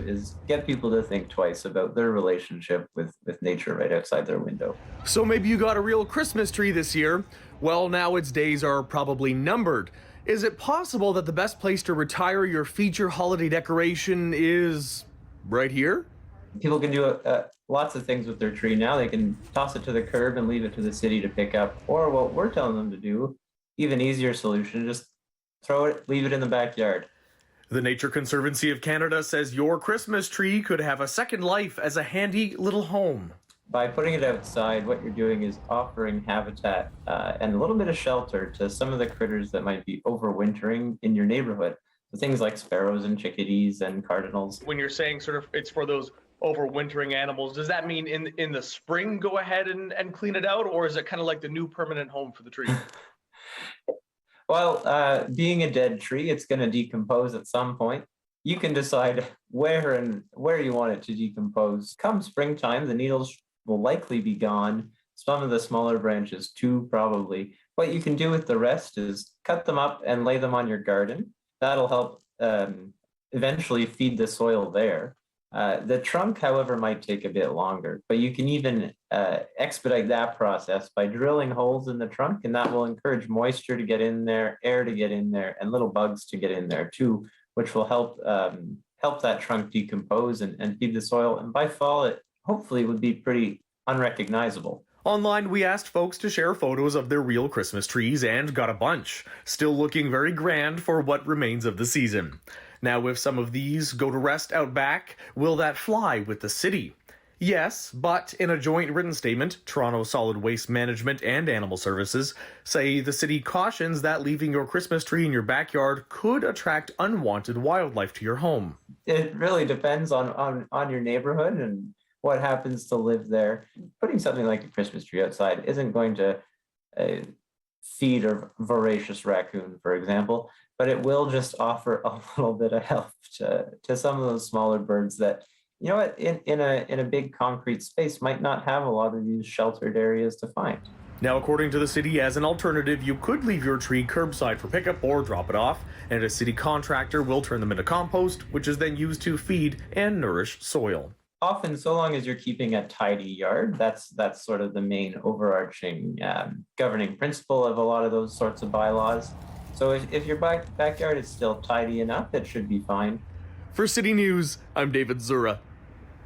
is get people to think twice about their relationship with nature right outside their window. So maybe you got a real Christmas tree this year. Well, now its days are probably numbered. Is it possible that the best place to retire your feature holiday decoration is right here? People can do lots of things with their tree now. They can toss it to the curb and leave it to the city to pick up. Or what we're telling them to do, even easier solution, just throw it, leave it in the backyard. The Nature Conservancy of Canada says your Christmas tree could have a second life as a handy little home. By putting it outside, what you're doing is offering habitat and a little bit of shelter to some of the critters that might be overwintering in your neighborhood. So things like sparrows and chickadees and cardinals. When you're saying sort of it's for those overwintering animals, does that mean in the spring go ahead and clean it out, or is it kind of like the new permanent home for the tree? Well, being a dead tree, it's going to decompose at some point. You can decide where you want it to decompose. Come springtime, the needles will likely be gone. Some of the smaller branches too, probably. What you can do with the rest is cut them up and lay them on your garden. That'll help eventually feed the soil there. The trunk, however, might take a bit longer, but you can even expedite that process by drilling holes in the trunk, and that will encourage moisture to get in there, air to get in there, and little bugs to get in there too, which will help that trunk decompose and feed the soil. And by fall, it hopefully would be pretty unrecognizable. Online, we asked folks to share photos of their real Christmas trees and got a bunch, still looking very grand for what remains of the season. Now, if some of these go to rest out back, will that fly with the city? Yes, but in a joint written statement, Toronto Solid Waste Management and Animal Services say the city cautions that leaving your Christmas tree in your backyard could attract unwanted wildlife to your home. It really depends on your neighborhood and what happens to live there. Putting something like a Christmas tree outside isn't going to feed a voracious raccoon, for example, but it will just offer a little bit of help to some of those smaller birds that, you know what, in a big concrete space might not have a lot of these sheltered areas to find. Now, according to the city, as an alternative, you could leave your tree curbside for pickup or drop it off, and a city contractor will turn them into compost, which is then used to feed and nourish soil. Often, so long as you're keeping a tidy yard, that's sort of the main overarching governing principle of a lot of those sorts of bylaws. So if your backyard is still tidy enough, it should be fine. For City News, I'm David Zura.